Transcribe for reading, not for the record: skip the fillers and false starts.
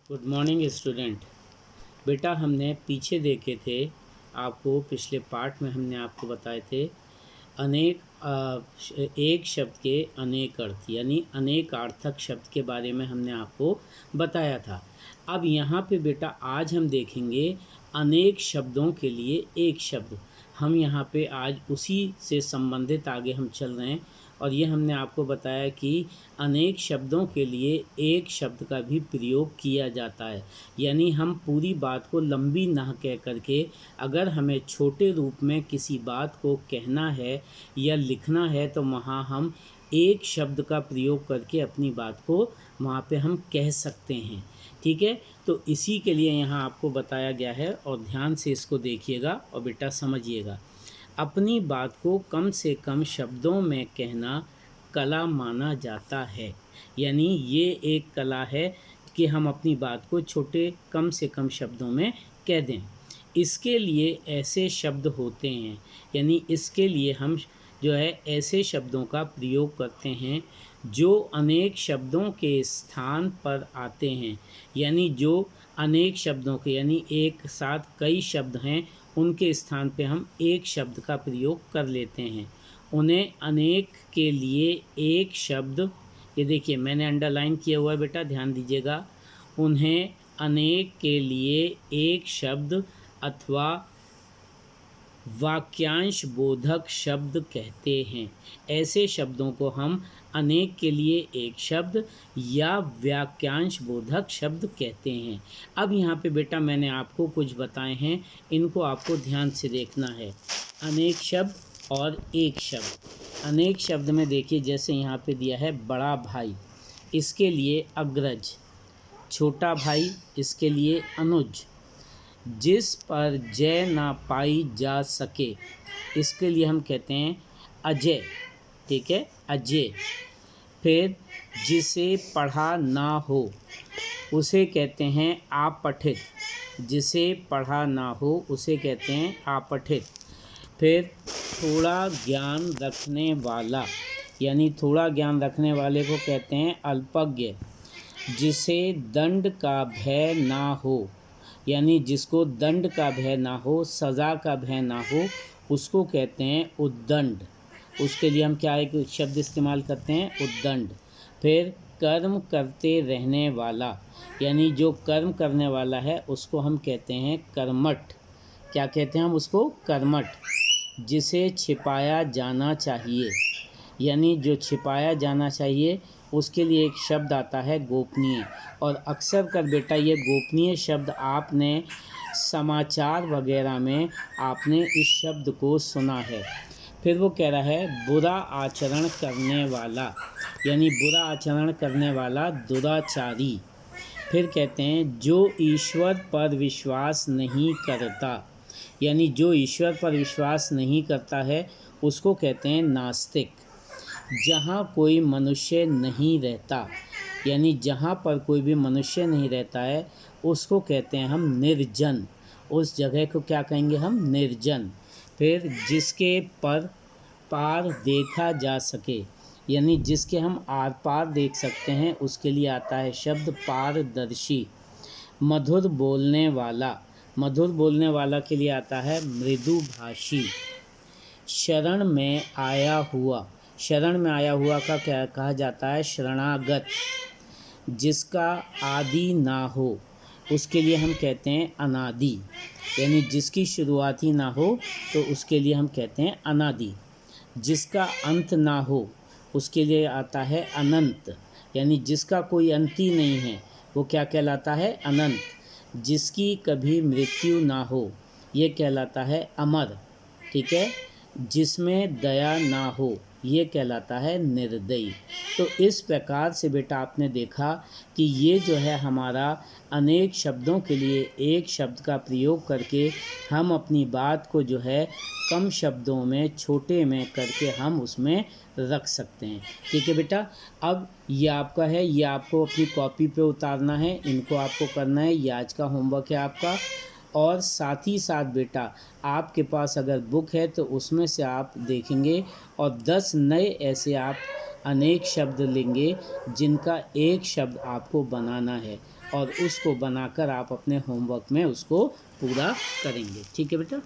Good morning student. बेटा हमने पीछे देखे थे, आपको पिछले पार्ट में हमने आपको बताए थे अनेक एक शब्द के अनेक अर्थ यानी अनेकार्थक शब्द के बारे में हमने आपको बताया था। अब यहाँ पे बेटा आज हम देखेंगे अनेक शब्दों के लिए एक शब्द। हम यहाँ पे आज उसी से संबंधित आगे हम चल रहे हैं और ये हमने आपको बताया कि अनेक शब्दों के लिए एक शब्द का भी प्रयोग किया जाता है। यानी हम पूरी बात को लंबी ना कह करके अगर हमें छोटे रूप में किसी बात को कहना है या लिखना है तो वहाँ हम एक शब्द का प्रयोग करके अपनी बात को वहाँ पे हम कह सकते हैं। ठीक है, तो इसी के लिए यहाँ आपको बताया गया है और ध्यान से इसको देखिएगा और बेटा समझिएगा। अपनी बात को कम से कम शब्दों में कहना कला माना जाता है। यानी ये एक कला है कि हम अपनी बात को छोटे कम से कम शब्दों में कह दें। इसके लिए ऐसे शब्द होते हैं, यानी इसके लिए हम जो है ऐसे शब्दों का प्रयोग करते हैं जो अनेक शब्दों के स्थान पर आते हैं। यानी जो अनेक शब्दों के यानी एक साथ कई शब्द हैं उनके स्थान पे हम एक शब्द का प्रयोग कर लेते हैं। उन्हें अनेक के लिए एक शब्द, ये देखिए मैंने अंडरलाइन किया हुआ है बेटा, ध्यान दीजिएगा। उन्हें अनेक के लिए एक शब्द अथवा वाक्यांश बोधक शब्द कहते हैं। ऐसे शब्दों को हम अनेक के लिए एक शब्द या वाक्यांश बोधक शब्द कहते हैं। अब यहाँ पे बेटा मैंने आपको कुछ बताए हैं, इनको आपको ध्यान से देखना है। अनेक शब्द और एक शब्द। अनेक शब्द में देखिए जैसे यहाँ पे दिया है बड़ा भाई, इसके लिए अग्रज। छोटा भाई, इसके लिए अनुज। जिस पर जय ना पाई जा सके, इसके लिए हम कहते हैं अजय। ठीक है, अजय। फिर जिसे पढ़ा ना हो उसे कहते हैं अपठित। जिसे पढ़ा ना हो उसे कहते हैं अपठित। फिर थोड़ा ज्ञान रखने वाला, यानी थोड़ा ज्ञान रखने वाले को कहते हैं अल्पज्ञ। जिसे दंड का भय ना हो, यानी जिसको दंड का भय ना हो, सज़ा का भय ना हो, उसको कहते हैं उद्दंड। उसके लिए हम क्या एक शब्द इस्तेमाल करते हैं, उद्दंड। फिर कर्म करते रहने वाला, यानी जो कर्म करने वाला है उसको हम कहते हैं कर्मठ। क्या कहते हैं हम उसको, कर्मठ। जिसे छिपाया जाना चाहिए, यानी जो छिपाया जाना चाहिए उसके लिए एक शब्द आता है गोपनीय। और अक्सर कर बेटा ये गोपनीय शब्द आपने समाचार वगैरह में आपने इस शब्द को सुना है। फिर वो कह रहा है बुरा आचरण करने वाला, यानी बुरा आचरण करने वाला दुराचारी। फिर कहते हैं जो ईश्वर पर विश्वास नहीं करता, यानी जो ईश्वर पर विश्वास नहीं करता है उसको कहते हैं नास्तिक। जहाँ कोई मनुष्य नहीं रहता, यानी जहाँ पर कोई भी मनुष्य नहीं रहता है उसको कहते हैं हम निर्जन। उस जगह को क्या कहेंगे हम, निर्जन। फिर जिसके पर पार देखा जा सके, यानी जिसके हम आर पार देख सकते हैं उसके लिए आता है शब्द पारदर्शी। मधुर बोलने वाला, मधुर बोलने वाला के लिए आता है मृदुभाषी। शरण में आया हुआ, शरण में आया हुआ का क्या कहा जाता है, शरणागत। जिसका आदि ना हो उसके लिए हम कहते हैं अनादि, यानी जिसकी शुरुआत ही ना हो तो उसके लिए हम कहते हैं अनादि। जिसका अंत ना हो उसके लिए आता है अनंत, यानी जिसका कोई अंत ही नहीं है वो क्या कहलाता है, अनंत। जिसकी कभी मृत्यु ना हो ये कहलाता है अमर। ठीक है, जिसमें दया ना हो ये कहलाता है निर्दयी। तो इस प्रकार से बेटा आपने देखा कि ये जो है हमारा अनेक शब्दों के लिए एक शब्द का प्रयोग करके हम अपनी बात को जो है कम शब्दों में छोटे में करके हम उसमें रख सकते हैं। ठीक है बेटा, अब ये आपका है, ये आपको अपनी कॉपी पे उतारना है, इनको आपको करना है, ये आज का होमवर्क है आपका। और साथ ही साथ बेटा आपके पास अगर बुक है तो उसमें से आप देखेंगे और 10 नए ऐसे आप अनेक शब्द लेंगे जिनका एक शब्द आपको बनाना है और उसको बनाकर आप अपने होमवर्क में उसको पूरा करेंगे। ठीक है बेटा।